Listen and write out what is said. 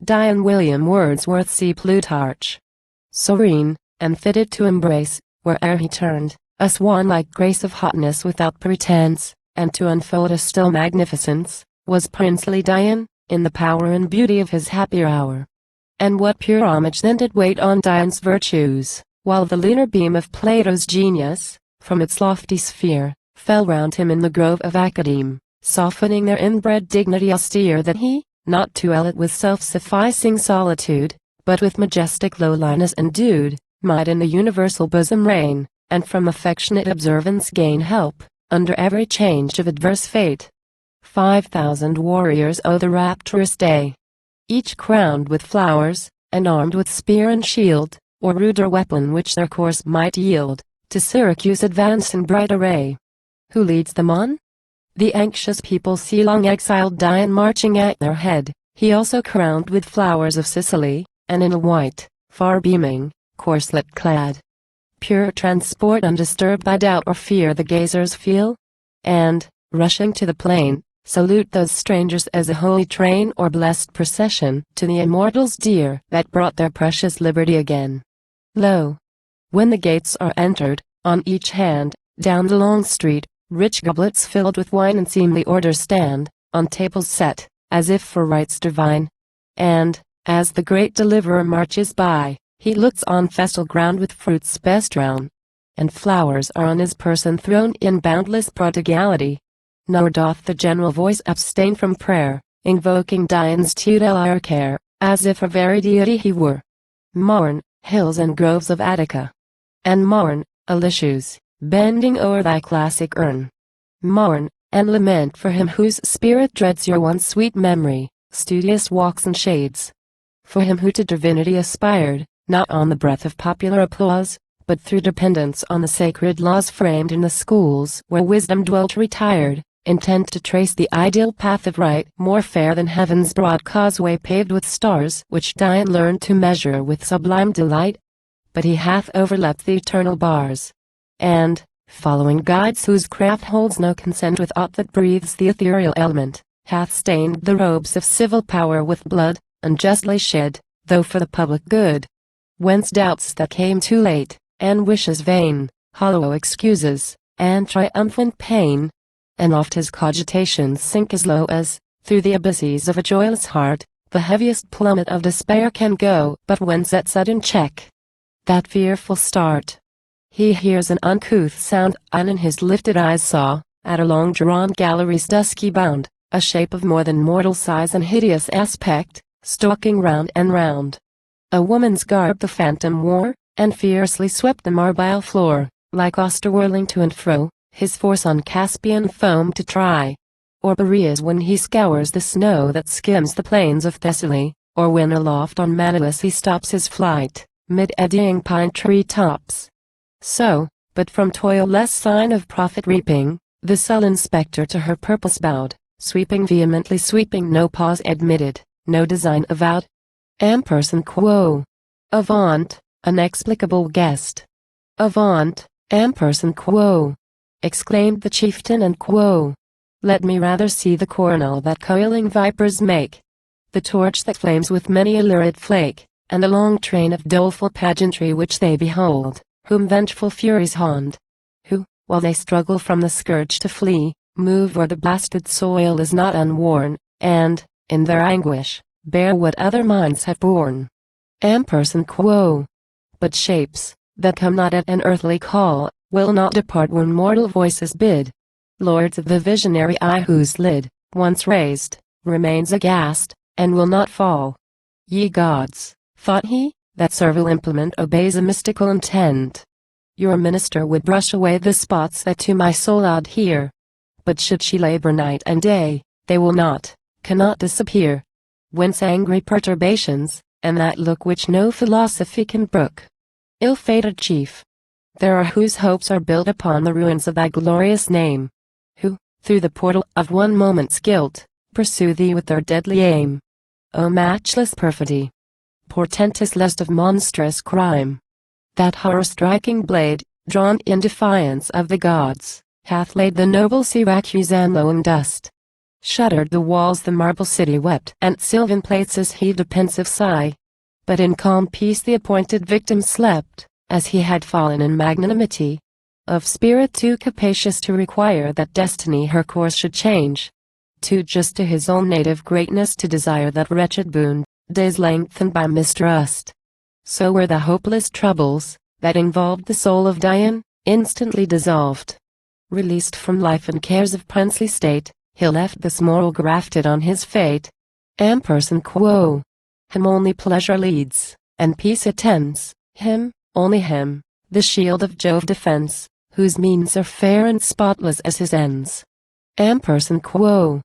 Dion William Wordsworth C. Plutarch. Serene, and fitted to embrace, where'er he turned, a swan-like grace of hotness without pretense, and to unfold a still magnificence, was princely Dion, in the power and beauty of his happier hour. And what pure homage then did wait on Dion's virtues, while the lunar beam of Plato's genius, from its lofty sphere, fell round him in the grove of Academe, softening their inbred dignity austere that he, not too elate with self-sufficing solitude, but with majestic lowliness endued, might in the universal bosom reign, and from affectionate observance gain help, under every change of adverse fate. 5,000 warriors owe the rapturous day, each crowned with flowers, and armed with spear and shield, or ruder weapon which their course might yield, to Syracuse advance in bright array. Who leads them on? The anxious people see long exiled Dion marching at their head, he also crowned with flowers of Sicily, and in a white, far beaming, corslet clad. Pure transport undisturbed by doubt or fear the gazers feel, and, rushing to the plain, salute those strangers as a holy train or blessed procession to the immortals dear that brought their precious liberty again. Lo! When the gates are entered, on each hand, down the long street, rich goblets filled with wine and seemly order stand, on tables set, as if for rites divine. And, as the great deliverer marches by, he looks on festal ground with fruits best round, and flowers are on his person thrown in boundless prodigality. Nor doth the general voice abstain from prayer, invoking Dion's tutelary care, as if a very deity he were. Mourn, hills and groves of Attica, and mourn, Alisheus, bending o'er thy classic urn. Mourn, and lament for him whose spirit dreads your once sweet memory, studious walks and shades. For him who to divinity aspired, not on the breath of popular applause, but through dependence on the sacred laws framed in the schools where wisdom dwelt retired, intent to trace the ideal path of right more fair than heaven's broad causeway paved with stars which Dion learned to measure with sublime delight. But he hath overleapt the eternal bars, and, following guides whose craft holds no consent with aught that breathes the ethereal element, hath stained the robes of civil power with blood, unjustly shed, though for the public good. Whence doubts that came too late, and wishes vain, hollow excuses, and triumphant pain. And oft his cogitations sink as low as, through the abysses of a joyless heart, the heaviest plummet of despair can go. But whence that sudden check, that fearful start? He hears an uncouth sound, and in his lifted eyes saw, at a long-drawn gallery's dusky bound, a shape of more than mortal size and hideous aspect, stalking round and round. A woman's garb the phantom wore, and fiercely swept the marbile floor, like Auster whirling to and fro, his force on Caspian foam to try. Or Boreas when he scours the snow that skims the plains of Thessaly, or when aloft on Manalus he stops his flight, mid eddying pine tree tops. So, but from toil less sign of profit reaping, the sullen spectre to her purpose bowed, sweeping vehemently, sweeping, no pause admitted, no design avowed. Ampersand quo. Avaunt, inexplicable guest. Avaunt, ampersand quo, exclaimed the chieftain, and quo. Let me rather see the coronal that coiling vipers make, the torch that flames with many a lurid flake, and the long train of doleful pageantry which they behold, whom vengeful furies haunt, who, while they struggle from the scourge to flee, move where the blasted soil is not unworn, and, in their anguish, bear what other minds have borne. Ampersand quo. But shapes, that come not at an earthly call, will not depart when mortal voices bid. Lords of the visionary eye whose lid, once raised, remains aghast, and will not fall. Ye gods, thought he, that servile implement obeys a mystical intent. Your minister would brush away the spots that to my soul adhere. But should she labor night and day, they will not, cannot disappear. Whence angry perturbations, and that look which no philosophy can brook. Ill-fated chief, there are whose hopes are built upon the ruins of thy glorious name, who, through the portal of one moment's guilt, pursue thee with their deadly aim. O matchless perfidy! Portentous lust of monstrous crime! That horror-striking blade, drawn in defiance of the gods, hath laid the noble Syracusan low in dust. Shuddered the walls, the marble city wept, and sylvan places heaved a pensive sigh. But in calm peace the appointed victim slept, as he had fallen in magnanimity, of spirit too capacious to require that destiny her course should change, too just to his own native greatness to desire that wretched boon, days lengthened by mistrust. So were the hopeless troubles that involved the soul of Dion, instantly dissolved. Released from life and cares of princely state, he left this moral grafted on his fate. Ampersand quo. Him only pleasure leads, and peace attends, him, only him, the shield of Jove defends, whose means are fair and spotless as his ends. Ampersand quo.